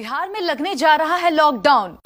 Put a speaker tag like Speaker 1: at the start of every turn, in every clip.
Speaker 1: बिहार में लगने जा रहा है लॉकडाउन।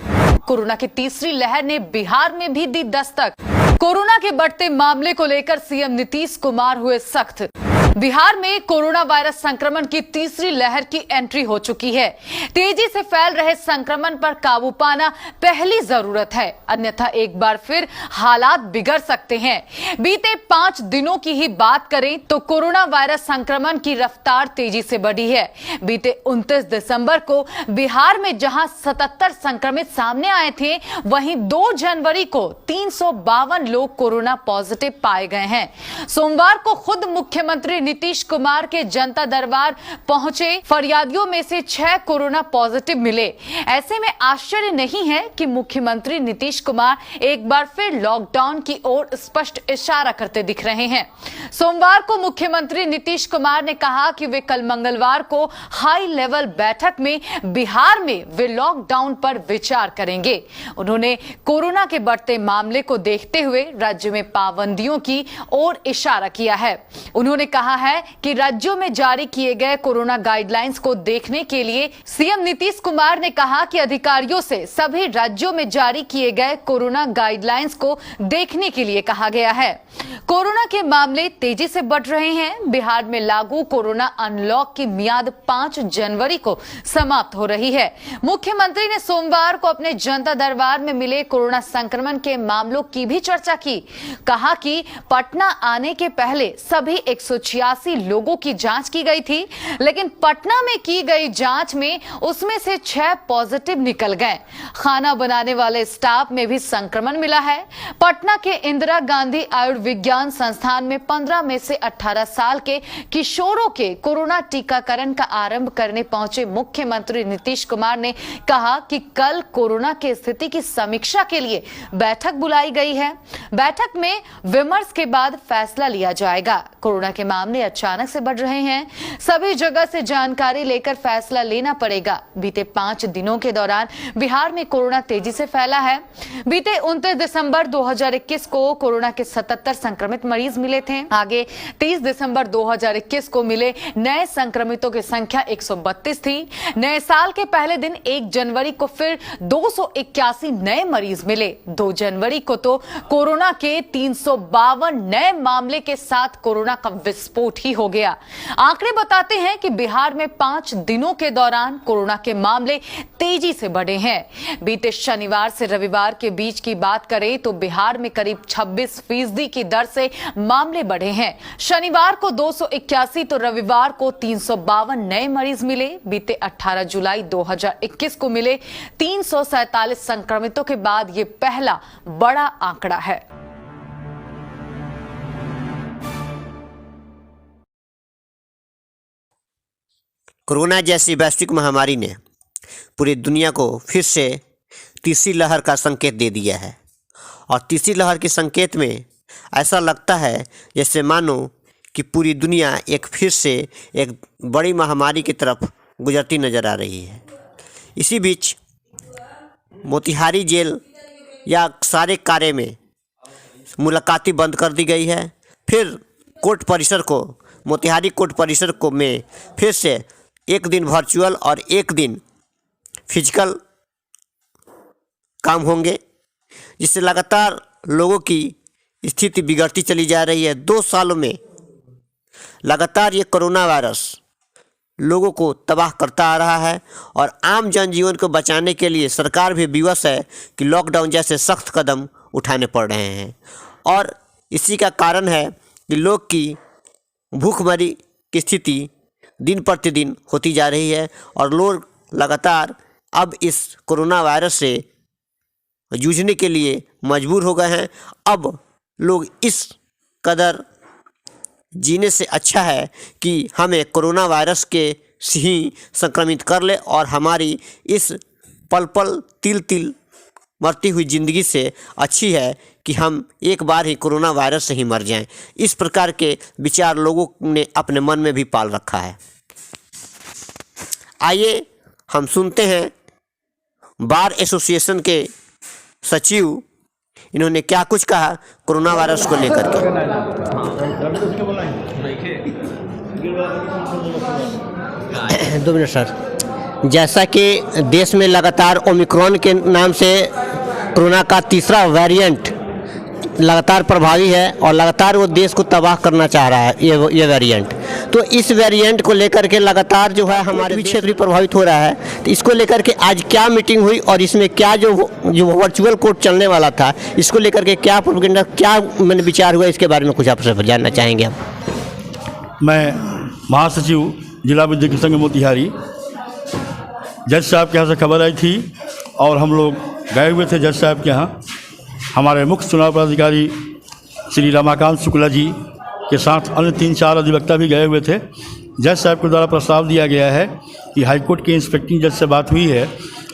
Speaker 1: कोरोना की तीसरी लहर ने बिहार में भी दी दस्तक। कोरोना के बढ़ते मामले को लेकर सीएम नीतीश कुमार हुए सख्त। बिहार में कोरोना वायरस संक्रमण की तीसरी लहर की एंट्री हो चुकी है। तेजी से फैल रहे संक्रमण पर काबू पाना पहली जरूरत है, अन्यथा एक बार फिर हालात बिगड़ सकते हैं। बीते 5 दिनों की ही बात करें तो कोरोना वायरस संक्रमण की रफ्तार तेजी से बढ़ी है। बीते 29 दिसंबर को बिहार में जहां 77 संक्रमित सामने आए थे, वहीं 2 जनवरी को 352 लोग कोरोना पॉजिटिव पाए गए हैं। सोमवार को खुद मुख्यमंत्री नीतीश कुमार के जनता दरबार पहुंचे फरियादियों में से 6 कोरोना पॉजिटिव मिले। ऐसे में आश्चर्य नहीं है कि मुख्यमंत्री नीतीश कुमार एक बार फिर लॉकडाउन की ओर स्पष्ट इशारा करते दिख रहे हैं। सोमवार को मुख्यमंत्री नीतीश कुमार ने कहा कि वे कल मंगलवार को हाई लेवल बैठक में बिहार में वे लॉकडाउन पर विचार करेंगे। उन्होंने कोरोना के बढ़ते मामले को देखते हुए राज्य में पाबंदियों की ओर इशारा किया है। उन्होंने कहा है कि राज्यों में जारी किए गए कोरोना गाइडलाइंस को देखने के लिए सीएम नीतीश कुमार ने कहा कि अधिकारियों से सभी राज्यों में जारी किए गए कोरोना गाइडलाइंस को देखने के लिए कहा गया है। कोरोना के मामले तेजी से बढ़ रहे हैं। बिहार में लागू कोरोना अनलॉक की मियाद 5 जनवरी को समाप्त हो रही है। मुख्यमंत्री ने सोमवार को अपने जनता दरबार में मिले कोरोना संक्रमण के मामलों की भी चर्चा की। कहा कि पटना आने के पहले सभी 186 लोगों की जांच की गई थी, लेकिन पटना में की गई जांच में उसमें से 6 पॉजिटिव निकल गए। खाना बनाने वाले स्टाफ में भी संक्रमण मिला है। पटना के इंदिरा गांधी आयुर्विज्ञान संस्थान में 15 में से 18 साल के किशोरों के कोरोना टीकाकरण का आरंभ करने पहुंचे मुख्यमंत्री नीतीश कुमार ने कहा कि कल कोरोना की स्थिति की समीक्षा के लिए बैठक बुलाई गई है। बैठक में विमर्श के बाद फैसला लिया जाएगा। कोरोना के मामले अचानक से बढ़ रहे हैं, सभी जगह से जानकारी लेकर फैसला लेना पड़ेगा। बीते 5 दिनों के दौरान बिहार में कोरोना तेजी से फैला है। बीते 29 दिसंबर 2021 को कोरोना के 77 संक्रमित मरीज मिले थे। आगे 30 दिसंबर 2021 को मिले नए संक्रमितों की संख्या 132 थी। नए साल के पहले दिन 1 जनवरी को फिर 281 नए मरीज मिले। 2 जनवरी को तो कोरोना के 352 नए मामले के साथ कोरोना का विस्फोट ही हो गया। आंकड़े बताते हैं कि बिहार में 5 दिनों के दौरान कोरोना के मामले तेजी से बढ़े हैं। बीते शनिवार से रविवार के बीच की बात करें तो बिहार में करीब 26% की दर से मामले बढ़े हैं। शनिवार को 281 तो रविवार को 352 नए मरीज मिले। बीते 18 जुलाई 2021 को मिले 347 संक्रमितों के बाद ये पहला बड़ा आंकड़ा है।
Speaker 2: कोरोना जैसी वैश्विक महामारी ने पूरी दुनिया को फिर से तीसरी लहर का संकेत दे दिया है। और तीसरी लहर के संकेत में ऐसा लगता है जैसे मानो कि पूरी दुनिया फिर से एक बड़ी महामारी की तरफ गुजरती नज़र आ रही है। इसी बीच मोतिहारी जेल या सारे कार्य में मुलाकातें बंद कर दी गई है। फिर मोतिहारी कोर्ट परिसर को में फिर से एक दिन वर्चुअल और एक दिन फिजिकल काम होंगे, जिससे लगातार लोगों की स्थिति बिगड़ती चली जा रही है। 2 सालों में लगातार ये कोरोना वायरस लोगों को तबाह करता आ रहा है और आम जनजीवन को बचाने के लिए सरकार भी विवश है कि लॉकडाउन जैसे सख्त कदम उठाने पड़ रहे हैं। और इसी का कारण है कि लोग की भूखमरी की स्थिति दिन प्रतिदिन होती जा रही है और लोग लगातार अब इस कोरोना वायरस से जूझने के लिए मजबूर हो गए हैं। अब लोग इस कदर जीने से अच्छा है कि हमें कोरोना वायरस के ही संक्रमित कर ले और हमारी इस पल पल तिल तिल मरती हुई ज़िंदगी से अच्छी है कि हम एक बार ही कोरोना वायरस से ही मर जाएं। इस प्रकार के विचार लोगों ने अपने मन में भी पाल रखा है। आइए हम सुनते हैं बार एसोसिएशन के सचिव इन्होंने क्या कुछ कहा कोरोना वायरस को लेकर के।
Speaker 3: 2 मिनट सर।
Speaker 2: जैसा कि देश में लगातार ओमिक्रॉन के नाम से कोरोना का तीसरा वेरिएंट लगातार प्रभावी है और लगातार वो देश को तबाह करना चाह रहा है ये वेरिएंट। तो इस वेरिएंट को लेकर के लगातार जो है हमारे भी क्षेत्र भी प्रभावित हो रहा है। तो इसको लेकर के आज क्या मीटिंग हुई और इसमें क्या जो वर्चुअल कोर्ट चलने वाला था इसको लेकर के क्या प्रोपेगेंडा क्या मैंने विचार हुआ, इसके बारे में कुछ आपसे जानना चाहेंगे हम।
Speaker 3: मैं महासचिव जिला विद्युत संघ मोतिहारी, जज साहब के यहाँ से खबर आई थी और हम लोग गए हुए थे जज साहब के यहाँ। हमारे मुख्य चुनाव पदाधिकारी श्री रमाकांत शुक्ला जी के साथ अन्य 3-4 अधिवक्ता भी गए हुए थे। जज साहब के द्वारा प्रस्ताव दिया गया है कि हाईकोर्ट के इंस्पेक्टिंग जज से बात हुई है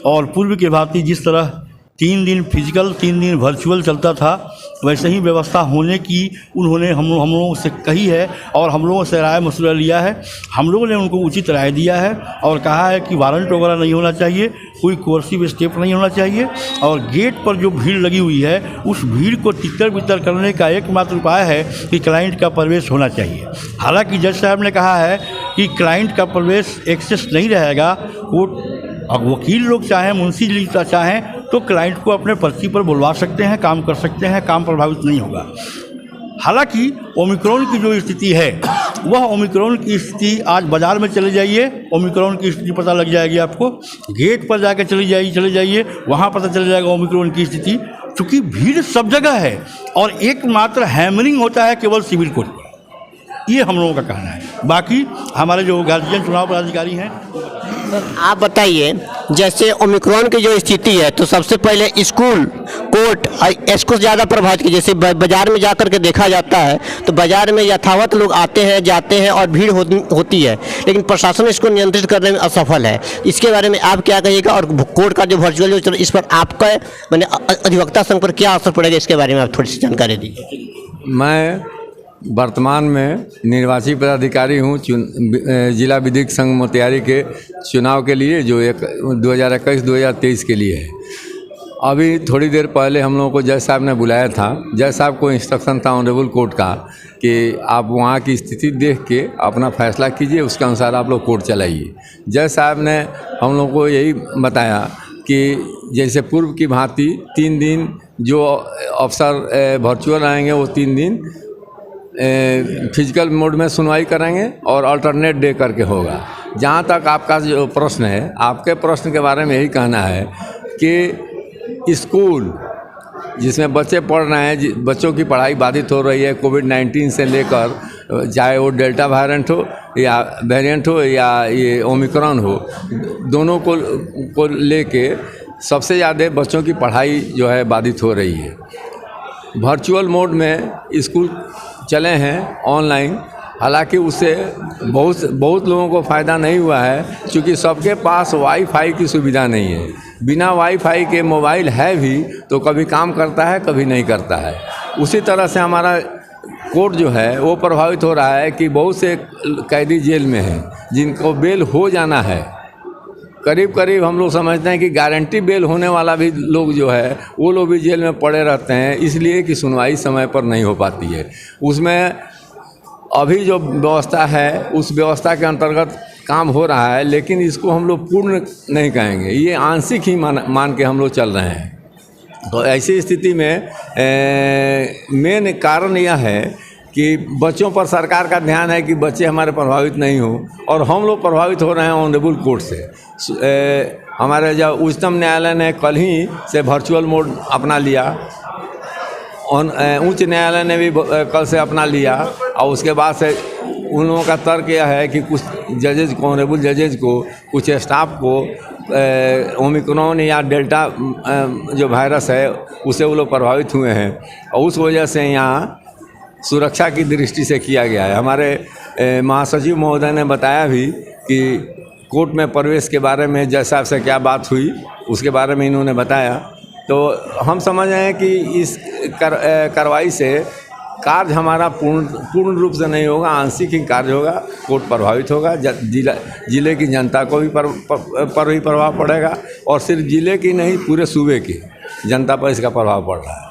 Speaker 3: और पूर्व की भांति जिस तरह 3 दिन फिजिकल 3 दिन वर्चुअल चलता था वैसे ही व्यवस्था होने की उन्होंने हम लोगों से कही है और हम लोगों से राय मशवरा लिया है। हम लोगों ने उनको उचित राय दिया है और कहा है कि वारंट वगैरह नहीं होना चाहिए, कोई कोर्सिव स्टेप नहीं होना चाहिए और गेट पर जो भीड़ लगी हुई है उस भीड़ को तितर बितर करने का एकमात्र उपाय है कि क्लाइंट का प्रवेश होना चाहिए। हालांकि जज साहब ने कहा है कि क्लाइंट का प्रवेश एक्सेस नहीं रहेगा। कोर्ट अब वकील लोग चाहें, मुंशी जी चाहें तो क्लाइंट को अपने पर्ची पर बुलवा सकते हैं, काम कर सकते हैं, काम प्रभावित नहीं होगा। हालांकि ओमिक्रॉन की जो स्थिति है वह ओमिक्रॉन की स्थिति आज बाज़ार में चले जाइए, ओमिक्रॉन की स्थिति पता लग जाएगी आपको। गेट पर जाकर चले जाइए वहाँ पता चल जाएगा ओमिक्रॉन की स्थिति। चूँकि भीड़ सब जगह है और एकमात्र हैमरिंग होता है केवल सिविल कोर्ट पर, ये हम लोगों का कहना है। बाकी हमारे जो गार्जियन चुनाव पदाधिकारी हैं।
Speaker 2: आप बताइए, जैसे ओमिक्रॉन की जो स्थिति है तो सबसे पहले स्कूल कोर्ट इसको ज़्यादा प्रभावित की। जैसे बाज़ार में जाकर के देखा जाता है तो बाज़ार में यथावत लोग आते हैं जाते हैं और भीड़ होती है, लेकिन प्रशासन इसको नियंत्रित करने में असफल है। इसके बारे में आप क्या कहिएगा और कोर्ट का जो वर्चुअल जो इस पर आपका मैंने अधिवक्ता संघ पर क्या असर पड़ेगा, इसके बारे में आप थोड़ी सी जानकारी दीजिए।
Speaker 4: मैं वर्तमान में निर्वाची पदाधिकारी हूँ जिला विद्युत संघ मोतिहारी के चुनाव के लिए जो 2021-2023 के लिए है। अभी थोड़ी देर पहले हम लोगों को जज साहब ने बुलाया था। जज साहब को इंस्ट्रक्शन था ऑनरेबल कोर्ट का कि आप वहाँ की स्थिति देख के अपना फैसला कीजिए, उसके अनुसार आप लोग कोर्ट चलाइए। जज साहब ने हम लोगों को यही बताया कि जैसे पूर्व की भांति 3 दिन जो अफसर वर्चुअल आएंगे वो 3 दिन फिजिकल मोड में सुनवाई करेंगे और अल्टरनेट डे करके होगा। जहाँ तक आपका जो प्रश्न है, आपके प्रश्न के बारे में यही कहना है कि स्कूल जिसमें बच्चे पढ़ रहे हैं, बच्चों की पढ़ाई बाधित हो रही है कोविड-19 से लेकर, चाहे वो डेल्टा वेरिएंट हो या ये ओमिक्रॉन हो, दोनों को लेके सबसे ज़्यादा बच्चों की पढ़ाई जो है बाधित हो रही है। वर्चुअल मोड में स्कूल चले हैं ऑनलाइन, हालांकि उससे बहुत लोगों को फ़ायदा नहीं हुआ है क्योंकि सबके पास वाईफाई की सुविधा नहीं है। बिना वाईफाई के मोबाइल है भी तो कभी काम करता है कभी नहीं करता है। उसी तरह से हमारा कोर्ट जो है वो प्रभावित हो रहा है कि बहुत से कैदी जेल में हैं जिनको बेल हो जाना है। करीब हम लोग समझते हैं कि गारंटी बेल होने वाला भी लोग जो है वो लोग भी जेल में पड़े रहते हैं, इसलिए कि सुनवाई समय पर नहीं हो पाती है। उसमें अभी जो व्यवस्था है उस व्यवस्था के अंतर्गत काम हो रहा है, लेकिन इसको हम लोग पूर्ण नहीं कहेंगे, ये आंशिक ही मान के हम लोग चल रहे हैं। तो ऐसी स्थिति में मेन कारण यह है कि बच्चों पर सरकार का ध्यान है कि बच्चे हमारे प्रभावित नहीं हो और हम लोग प्रभावित हो रहे हैं ऑनरेबल कोर्ट से। हमारे जब उच्चतम न्यायालय ने कल ही से वर्चुअल मोड अपना लिया, उच्च न्यायालय ने भी कल से अपना लिया और उसके बाद से उन लोगों का तर्क यह है कि कुछ जजेज को, ऑनरेबल जजेज को, कुछ स्टाफ को ओमिक्रॉन या डेल्टा जो वायरस है उससे वो लोग प्रभावित हुए हैं और उस वजह से यहाँ सुरक्षा की दृष्टि से किया गया है। हमारे महासचिव महोदय ने बताया भी कि कोर्ट में प्रवेश के बारे में जज साहब से क्या बात हुई उसके बारे में इन्होंने बताया। तो हम समझ रहे हैं कि इस कार्रवाई से कार्य हमारा पूर्ण रूप से नहीं होगा, आंशिक ही कार्य होगा। कोर्ट प्रभावित होगा, जिले की जनता को भी पर भी प्रभाव पड़ेगा और सिर्फ जिले की नहीं पूरे सूबे की जनता पर इसका प्रभाव पड़ रहा है।